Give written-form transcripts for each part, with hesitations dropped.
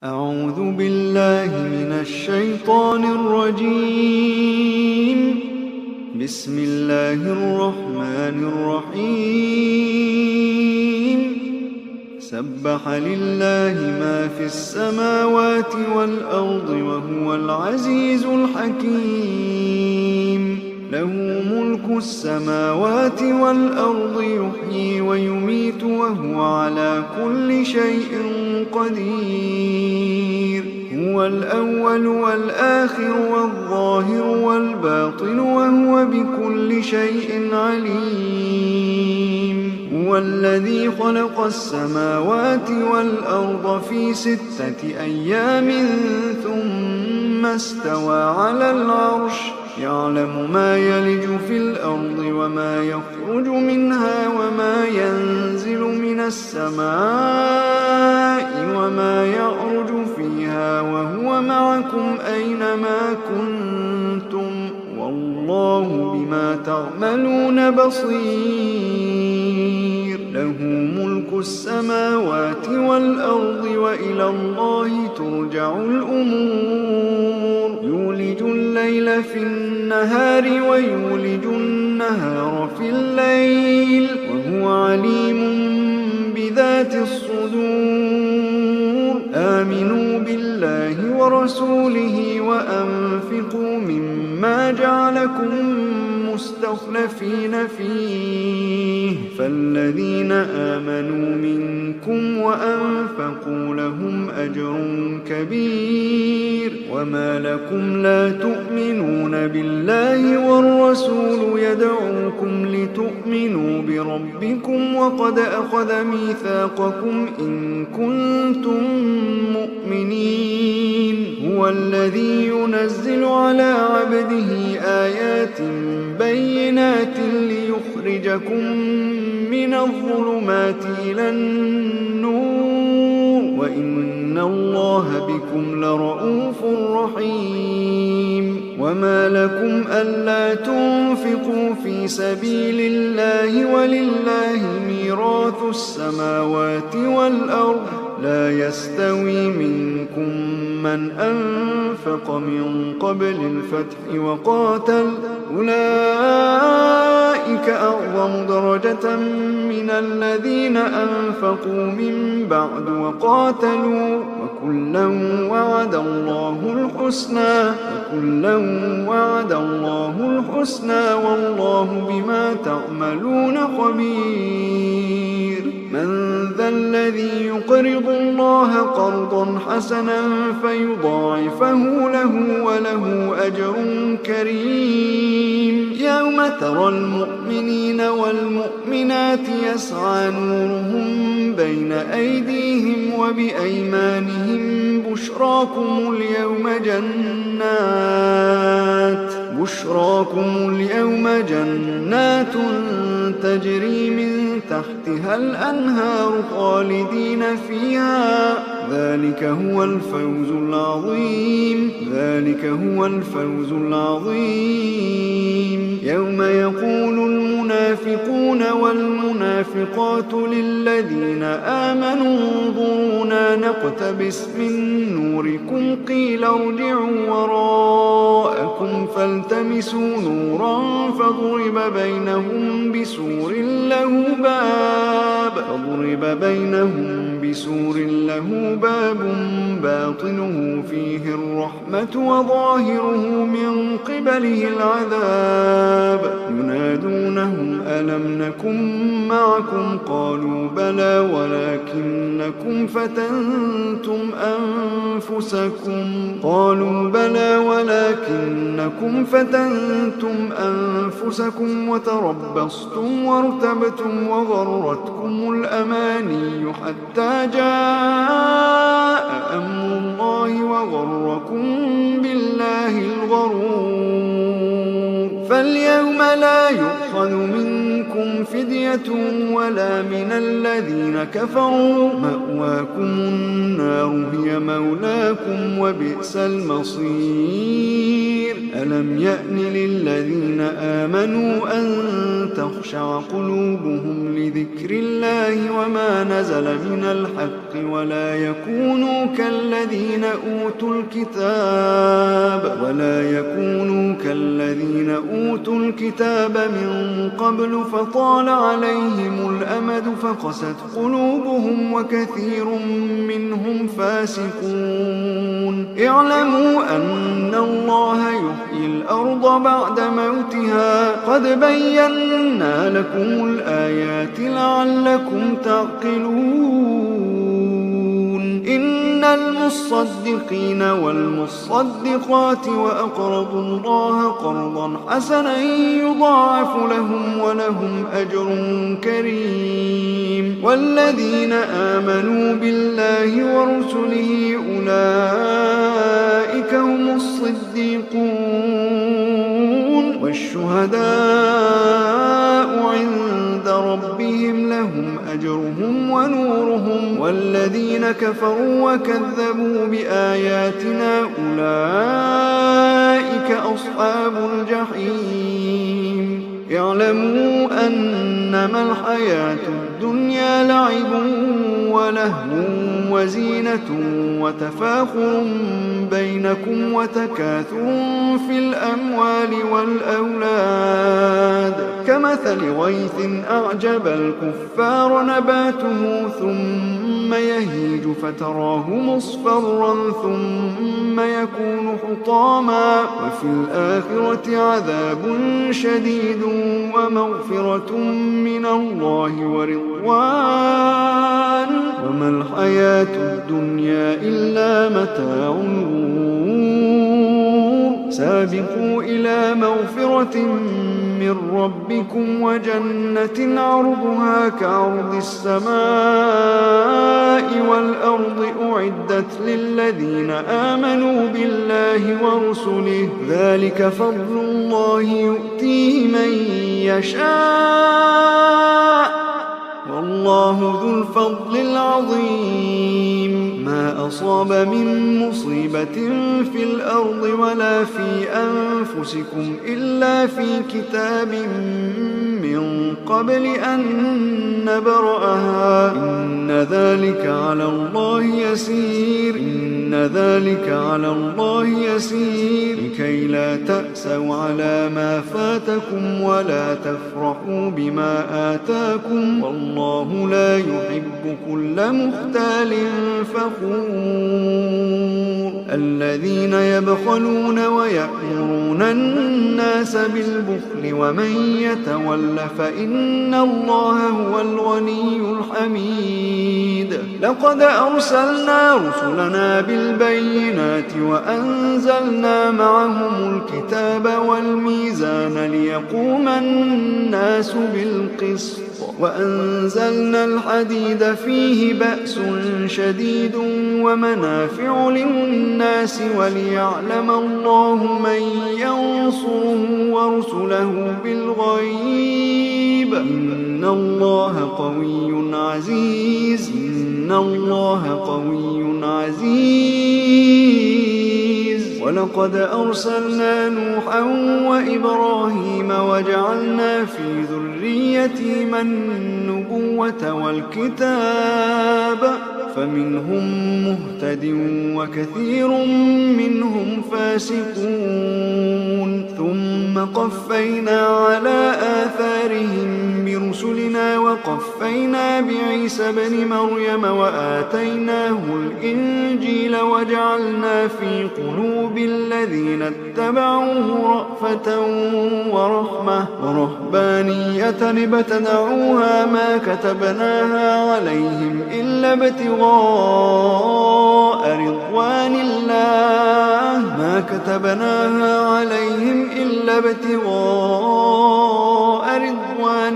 أعوذ بالله من الشيطان الرجيم. بسم الله الرحمن الرحيم. سبح لله ما في السماوات والأرض وهو العزيز الحكيم. له ملك السماوات والأرض يحيي ويميت وهو على كل شيء قدير. هو الأول والآخر والظاهر والباطن وهو بكل شيء عليم. هو الذي خلق السماوات والأرض في 6 أيام ثم استوى على العرش. يعلم ما يلج في الأرض وما يخرج منها وما ينزل من السماء وما يعرج فيها وهو معكم أينما كنتم والله بما تعملون بصير. له ملك السماوات والأرض وإلى الله ترجع الأمور. يولج الليل في النهار ويولج النهار في الليل وهو عليم بذات الصدور. آمنوا بالله ورسوله وأنفقوا مما جعلكم مستخلفين فيه. فالذين آمنوا منكم وأنفقوا لهم أجر كبير. وما لكم لا تؤمنون بالله والرسول يدعوكم لتؤمنوا بربكم وقد أخذ ميثاقكم إن كنتم مؤمنين. هو الذي ينزل على عبده آيات بينات ليخرجكم من الظلمات إلى النور وإن الله بكم لرؤوف رحيم. وما لكم ألا تنفقوا في سبيل الله ولله ميراث السماوات والأرض. لا يستوي منكم من أنفق من قبل الفتح وقاتل أولئك أعظم درجة من الذين أنفقوا من بعد وقاتلوا وكلا وعد الله الحسنى والله بما تعملون خبير. من ذا الذي يقرض الله قرضا حسنا فيضاعفه له وله أجر كريم. يوم ترى المؤمنين والمؤمنات يسعى نورهم بين أيديهم وبأيمانهم. بشراكم اليوم جنات تجري من تحتها الأنهار خالدين فيها. ذلك هو الفوز العظيم. يوم يقول المنافقون والمنافقات للذين آمنوا انظرونا نقتبس من نوركم قيل ارجعوا وراءكم فالتمسوا نورا فضرب بينهم بسور له باب باطنه فيه الرحمة وظاهره من قبله العذاب. ينادونهم ألم نكن معكم قالوا بلى ولكنكم فتنتم أنفسكم وتربصتم وارتبتم وغرتكم الأماني حتى جاء أمر الله وغركم بالله الغرور. فاليوم لا يؤخذ منكم فدية ولا من الذين كفروا. مأواكم النار هي مولاكم وبئس المصير. ألم يأن للذين آمنوا أن تخشع قلوبهم لذكر الله وما نزل من الحق ولا يكونوا كالذين أوتوا الكتاب من قبل فطال عليهم الأمد فقست قلوبهم وكثير منهم فاسقون. اعلموا أن الله يحيي الأرض بعد موتها قد بينا لكم الآيات لعلكم تعقلون. إن المصدقين والمصدقات وأقرضوا الله قرضا حسنا يضاعف لهم ولهم أجر كريم. والذين آمنوا بالله ورسله أولئك هم الصديقون والشهداء عند ربهم لهم أجرهم ونورهم. والذين كفروا وكذبوا بآياتنا أولئك أصحاب الجحيم. اعلموا أنما الحياة الدنيا لعب ولهو وزينة وتفاخر بينكم وتكاثر في الأموال والأولاد كمثل غيث أعجب الكفار نباته ثم يهيج فتراه مصفرا ثم يكون حطاما وفي الآخرة عذاب شديد ومغفرة من الله ورضوان وما الحياة الدنيا إلا متاع الغرور. سابقوا إلى مغفرة من ربكم وجنة عرضها كعرض السماء والأرض أعدت للذين آمنوا بالله ورسله ذلك فضل الله يؤتيه من يشاء والله ذو الفضل العظيم. ما أصاب من مصيبة في الأرض ولا في أنفسكم إلا في كتاب من قبل أن نبرأها إن ذلك على الله يسير لكي لا تأسوا على ما فاتكم ولا تفرحوا بما آتاكم والله لا يحب كل مختال فخور. الذين يبخلون ويأمرون الناس بالبخل ومن يتول فإن الله هو الغني الحميد. لقد أرسلنا رسلنا بالبينات وأنزلنا معهم الكتاب والميزان ليقوم الناس بالقسط وأنزلنا الحديد فيه بأس شديد ومنافع للناس وليعلم الله من ينصره ورسله بالغيب إن الله قوي عزيز. ولقد أرسلنا نوحا وإبراهيم وجعلنا في ذريتهما النبوة والكتاب فمنهم مهتد وكثير منهم فاسقون. ثم قفينا على آثارهم برسلنا وقفينا بعيسى بن مريم وآتيناه الإنجيل وجعلنا في قلوب الذين اتبعوه رأفة ورحمة ورهبانية ابتدعوها ما كتبناها عليهم إلا ابتغاء رضوان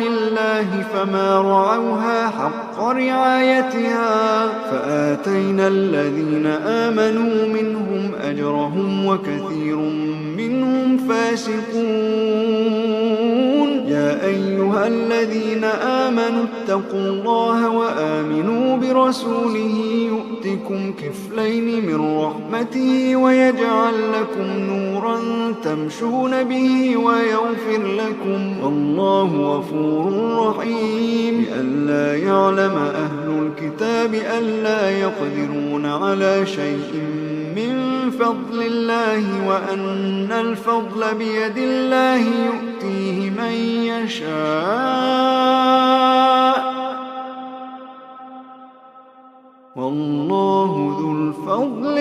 الله فما رعوها حق رعايتها فآتينا الذين آمنوا منهم أجرهم وكثير منهم فاسقون. يا أيها الذين آمنوا اتقوا الله وآمنوا برسوله يؤتكم كفلين من رحمته ويجعل لكم نورا تمشون به ويغفر لكم والله غفور رحيم لئلا يعلم أهل الكتاب ألا يقدرون على شيء من فضل الله وأن الفضل بيد الله يؤتيه من يشاء والله ذو الفضل